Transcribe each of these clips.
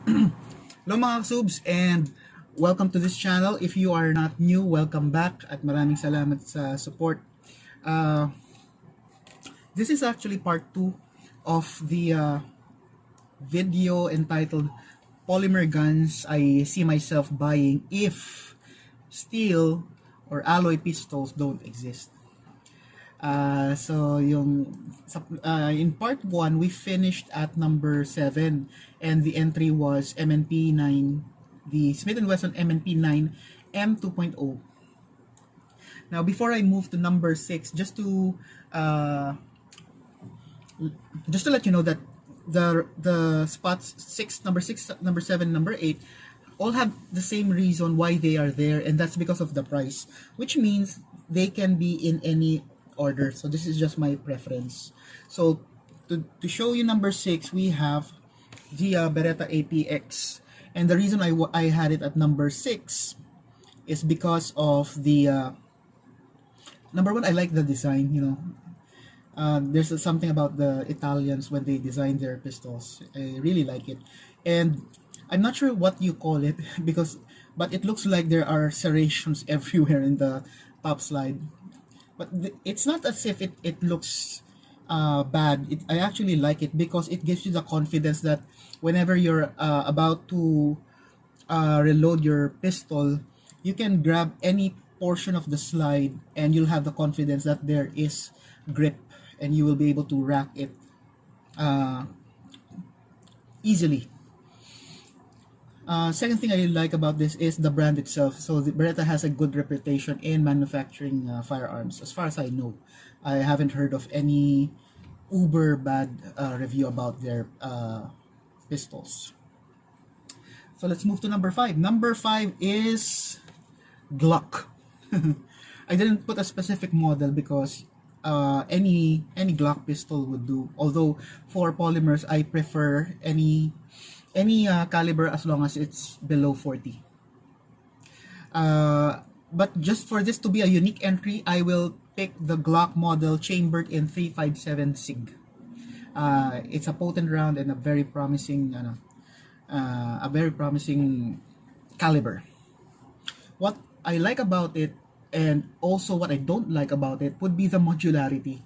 Hello mga subs and welcome to this channel. If you are not new, welcome back at maraming salamat sa support. Uh, this is actually part 2 of the video entitled Polymer Guns I See Myself Buying If Steel or Alloy Pistols Don't Exist. In part 1 we finished at number 7 and the entry was MNP9, the Smith & Wesson MNP9 M2.0. Now before I move to number 6, just to let you know that the spots 6, number 6, number 7, number 8 all have the same reason why they are there, and that's because of the price, which means they can be in any order. So this is just my preference. So to show you number 6, we have the Beretta APX, and the reason I had it at number 6 is because of the number 1, I like the design. There's something about the Italians when they design their pistols. I really like it, and I'm not sure what you call it but it looks like there are serrations everywhere in the top slide. But it's not as if it looks bad. I actually like it because it gives you the confidence that whenever you're about to reload your pistol, you can grab any portion of the slide and you'll have the confidence that there is grip and you will be able to rack it easily. Second thing I like about this is the brand itself. So the Beretta has a good reputation in manufacturing firearms. As far as I know, I haven't heard of any uber bad review about their pistols. So let's move to number 5. Number 5 is Glock. I didn't put a specific model because any Glock pistol would do. Although for polymers, I prefer any caliber as long as it's below 40. But just for this to be a unique entry, I will pick the Glock model chambered in 357 SIG. It's a potent round and a very promising caliber. What I like about it, and also what I don't like about it, would be the modularity.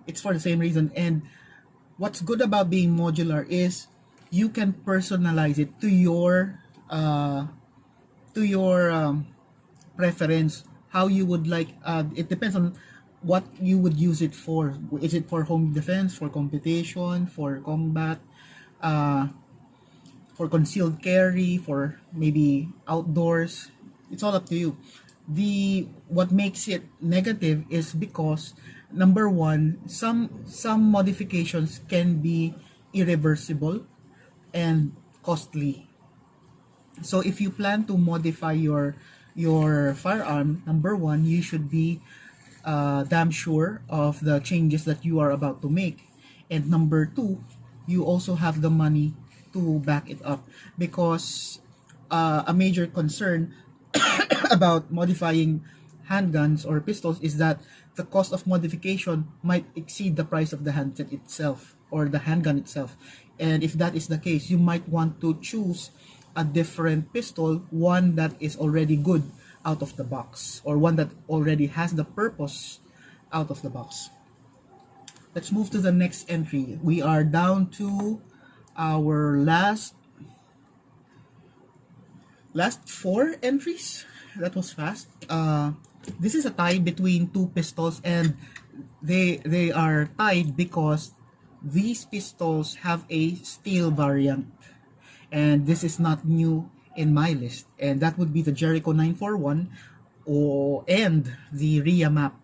It's for the same reason, and what's good about being modular is you can personalize it to your preference, how you would like. It depends on what you would use it for. Is it for home defense, for competition, for combat, for concealed carry, for maybe outdoors? It's all up to you. What makes it negative is because number 1, some modifications can be irreversible and costly. So if you plan to modify your firearm, number 1, you should be damn sure of the changes that you are about to make, and number 2, you also have the money to back it up, because a major concern about modifying handguns or pistols is that the cost of modification might exceed the price of the handset itself or the handgun itself. And if that is the case, you might want to choose a different pistol, one that is already good out of the box, or one that already has the purpose out of the box. Let's move to the next entry. We are down to our last 4 entries. That was fast. This is a tie between 2 pistols, and they are tied because these pistols have a steel variant, and this is not new in my list, and that would be the Jericho 941 and the RIA map.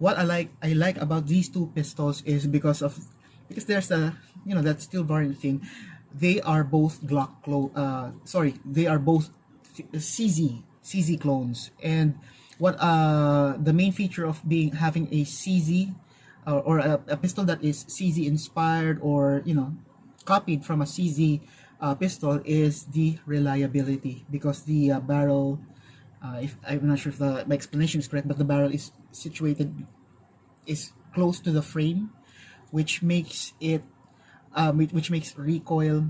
What I like about these 2 pistols is because there's that steel variant thing. They are both Glock they are both CZ clones, and what the main feature of having a CZ or a pistol that is CZ inspired or copied from a CZ pistol is the reliability, because the barrel, if I'm not sure if my explanation is correct, but the barrel is close to the frame, which makes it which makes recoil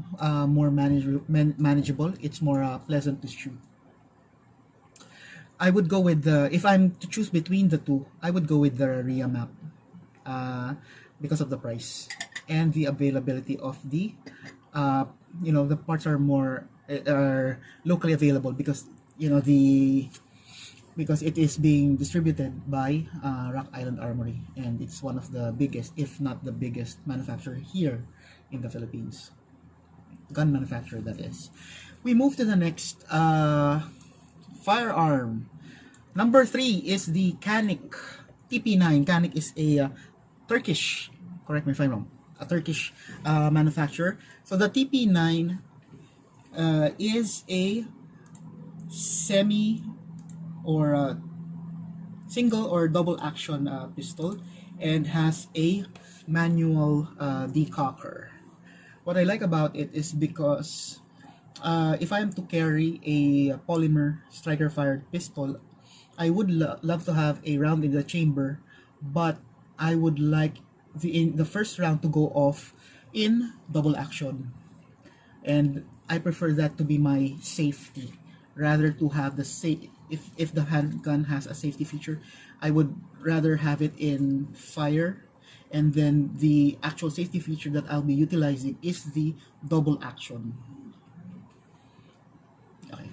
more manageable. It's more pleasant to shoot. I would go with the, if I'm to choose between the two, I would go with the Ria map, uh, because of the price and the availability of the, uh, the parts are more are locally available, because the because it is being distributed by Rock Island Armory, and it's one of the biggest, if not the biggest, manufacturer here in the Philippines. Gun manufacturer, that is. We move to the next firearm. Number 3 is the Canik EP9. Canik is a Turkish, correct me if I'm wrong, a Turkish manufacturer. So the TP9 is a semi or single or double action pistol, and has a manual decocker. What I like about it is because if I am to carry a polymer striker fired pistol, I would love to have a round in the chamber, but I would like the first round to go off in double action, and I prefer that to be my safety rather to have the if the handgun has a safety feature, I would rather have it in fire, and then the actual safety feature that I'll be utilizing is the double action. Okay.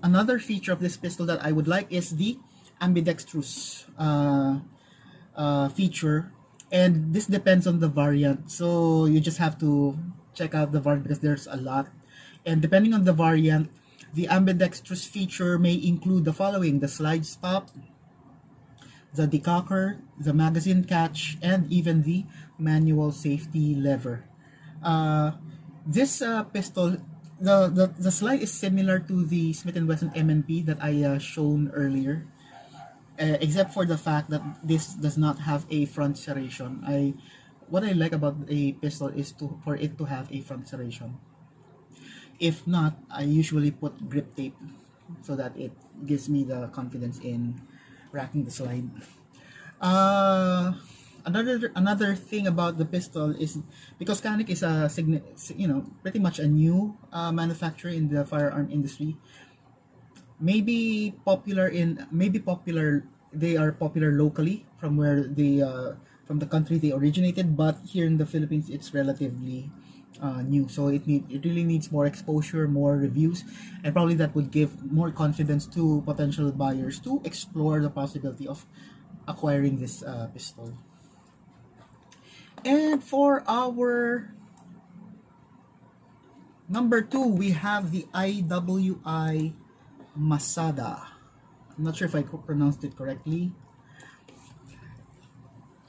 Another feature of this pistol that I would like is the ambidextrous feature, and this depends on the variant, so you just have to check out the variant because there's a lot, and depending on the variant, the ambidextrous feature may include the following: the slide stop, the decocker, the magazine catch, and even the manual safety lever. This pistol, the slide is similar to the Smith & Wesson MNP that I shown earlier, except for the fact that this does not have a front serration. What I like about a pistol is for it to have a front serration. If not, I usually put grip tape so that it gives me the confidence in racking the slide. Another thing about the pistol is because Canik is pretty much a new manufacturer in the firearm industry. They are popular locally from where from the country they originated, but here in the Philippines it's relatively new, so it really needs more exposure, more reviews, and probably that would give more confidence to potential buyers to explore the possibility of acquiring this pistol. And for our number 2, we have the IWI Masada. I'm not sure if I pronounced it correctly.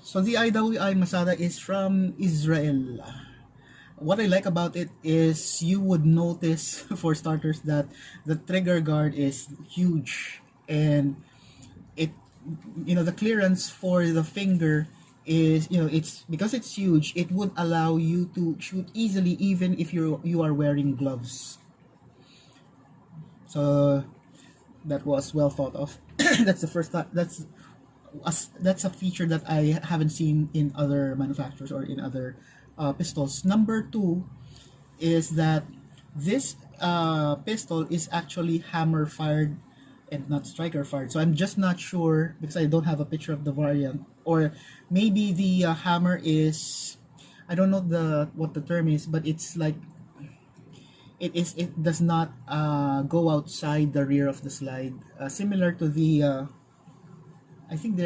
So the IWI Masada is from Israel. What I like about it is you would notice, for starters, that the trigger guard is huge, and the clearance for the finger is, it's because it's huge, it would allow you to shoot easily even if you are wearing gloves. So that was well thought of. That's the first time. That's a feature that I haven't seen in other manufacturers or in other pistols. Number 2 is that this pistol is actually hammer fired and not striker fired. So I'm just not sure because I don't have a picture of the variant, or maybe the hammer is, I don't know what the term is, but it's like it does not go outside the rear of the slide, similar to the I think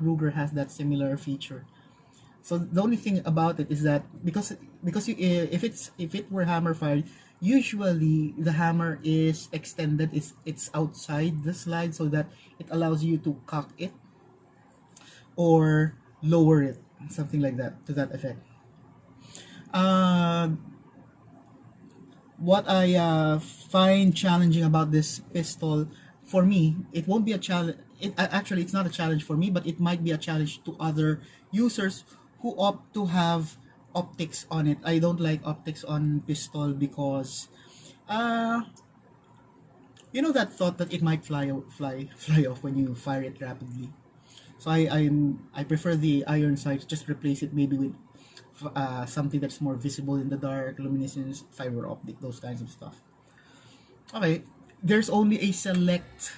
Ruger has that similar feature. So the only thing about it is that because if it were hammer fired, usually the hammer is extended, it's outside the slide, so that it allows you to cock it or lower it, something like that, to that effect. What I find challenging about this pistol, for me, it won't be a challenge. Actually, it's not a challenge for me, but it might be a challenge to other users who opt to have optics on it. I don't like optics on pistol because, that thought that it might fly off when you fire it rapidly. So I prefer the iron sights. Just replace it maybe with something that's more visible in the dark, luminescence, fiber optic, those kinds of stuff. Okay, there's only a select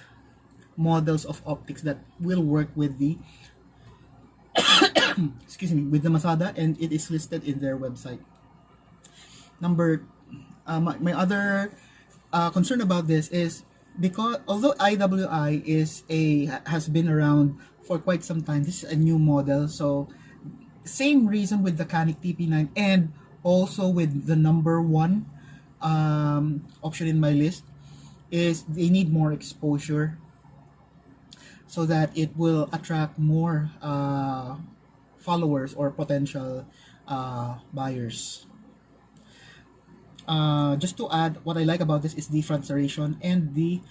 models of optics that will work with the excuse me, with the Masada, and it is listed in their website. Number my other concern about this is because although IWI has been around for quite some time, this is a new model. So same reason with the Canik EP9 and also with the number one option in my list is they need more exposure so that it will attract more followers or potential buyers. Just to add, what I like about this is the front serration and the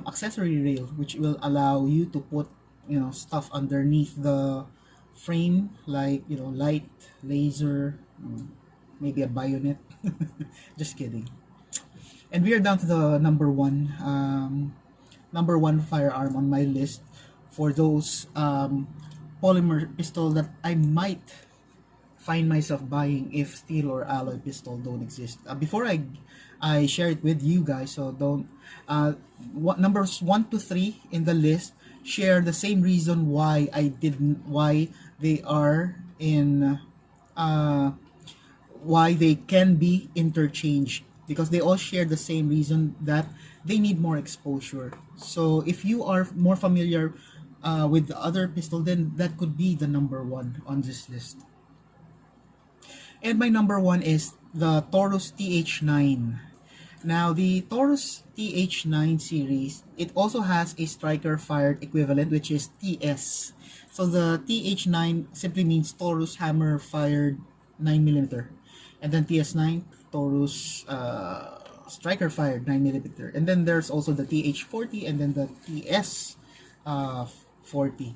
accessory rail, which will allow you to put stuff underneath the frame, like light, laser, maybe a bayonet. Just kidding. And we are down to the number one firearm on my list for those polymer pistol that I might find myself buying if steel or alloy pistol don't exist. Before I share it with you guys, so don't numbers 1 to 3 in the list share the same reason why they are in why they can be interchanged, because they all share the same reason that they need more exposure. So if you are more familiar with the other pistol, then that could be the number one on this list. And my number one is the Taurus TH9. Now the Taurus TH9 series, it also has a striker fired equivalent, which is TS. So the TH9 simply means Taurus hammer fired 9mm, and then TS9 Taurus striker fired 9mm, and then there's also the TH40 and then the TS 40.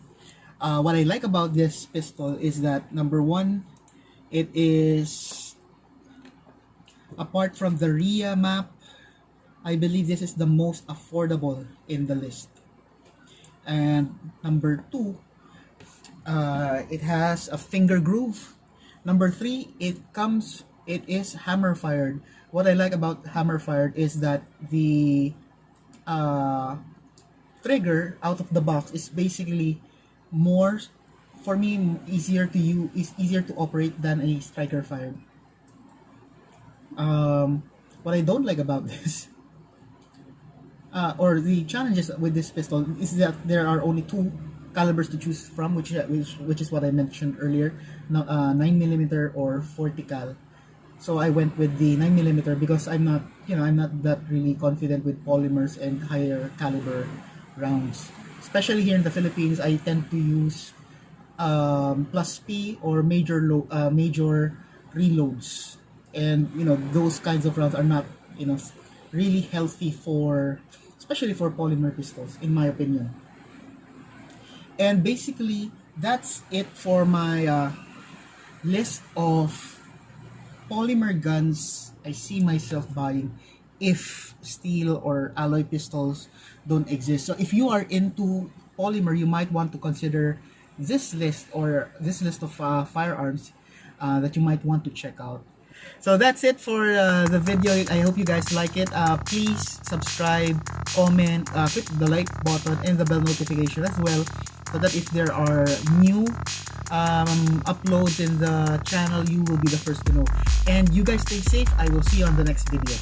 What I like about this pistol is that number one, it is, apart from the RIA map, I believe this is the most affordable in the list. And number two, it has a finger groove. Number three, it is hammer fired. What I like about hammer fired is that the trigger out of the box is basically more, for me, easier to operate than a striker fired. What I don't like about this, or the challenges with this pistol, is that there are only two calibers to choose from, which is what I mentioned earlier, 9mm or 40 cal. So I went with the 9mm because I'm not that really confident with polymers and higher caliber rounds. Especially here in the Philippines, I tend to use plus P or major reloads, and those kinds of rounds are not really healthy especially for polymer pistols, in my opinion. And basically that's it for my list of polymer guns I see myself buying if steel or alloy pistols don't exist. So if you are into polymer, you might want to consider this list of firearms that you might want to check out. So that's it for the video. I hope you guys like it. Please subscribe, comment, click the like button and the bell notification as well, so that if there are new uploads in the channel, you will be the first to know. And you guys stay safe. I will see you on the next video.